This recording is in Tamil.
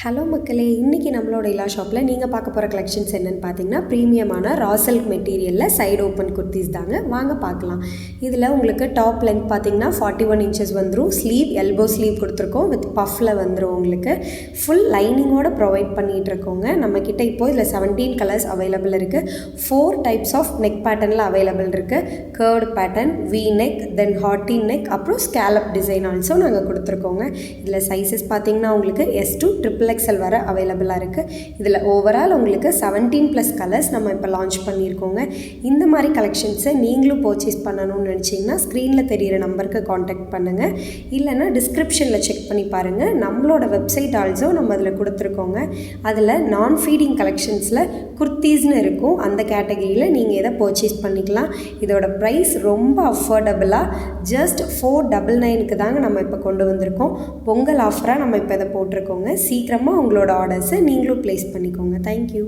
ஹலோ மக்களே, இன்றைக்கி நம்மளோட இல்லா ஷாப்பில் நீங்கள் பார்க்க போகிற கலெக்ஷன்ஸ் என்னென்னு பார்த்தீங்கன்னா ப்ரீமியமான ரா சில்க் மெட்டீரியலில் சைடு ஓப்பன் குர்த்திஸ் தாங்க. வாங்க பார்க்கலாம். இதில் உங்களுக்கு டாப் லென்த் பார்த்தீங்கன்னா 41 இன்ச்சஸ் வந்துடும். ஸ்லீவ் எல்போ ஸ்லீவ் கொடுத்துருக்கோம், வித் பஃப்பில் வந்துடும். உங்களுக்கு ஃபுல் லைனிங்கோடு ப்ரொவைட் பண்ணிகிட்ருக்கோங்க. நம்மக்கிட்ட இப்போது இதில் 17 கலர்ஸ் அவைலபிள் இருக்குது. 4 டைப்ஸ் ஆஃப் நெக் பேட்டர்னில் அவைலபிள் இருக்குது. Curved pattern, we neck, then heart neck, அப்புறம் ஸ்கேலப் டிசைன் ஆல்சோ நாங்கள் கொடுத்துருக்கோங்க. இதில் சைஸஸ் பார்த்தீங்கன்னா உங்களுக்கு S2 XXL வர அவைலபிளாக இருக்குது. இதில் ஓவரால் உங்களுக்கு 17+ கலர்ஸ் நம்ம இப்போ லான்ச் பண்ணியிருக்கோங்க. இந்த மாதிரி கலெக்ஷன்ஸை நீங்களும் பர்ச்சேஸ் பண்ணணும்னு நினச்சிங்கன்னா ஸ்க்ரீனில் தெரிகிற நம்பருக்கு காண்டாக்ட் பண்ணுங்கள். இல்லைனா டிஸ்கிரிப்ஷனில் செக் பண்ணி பாருங்கள். நம்மளோட வெப்சைட் ஆல்சோ நம்ம அதில் கொடுத்துருக்கோங்க. அதில் நான் ஃபீடிங் கலெக்ஷன்ஸில் குர்த்தீஸ்னு இருக்கும். அந்த கேட்டகரியில் நீங்கள் எதை பர்ச்சேஸ் பண்ணிக்கலாம். இதோட ப்ரைஸ் ரொம்ப அஃபோர்டபுளாக ஜஸ்ட் 499க்கு தாங்க நம்ம இப்போ கொண்டு வந்திருக்கோம். பொங்கல் ஆஃபராக நம்ம இப்போ இதை போட்டிருக்கோங்க. சீக்கிரமாக உங்களோட ஆர்டர்ஸை நீங்களும் ப்ளேஸ் பண்ணிக்கோங்க. தேங்க்யூ.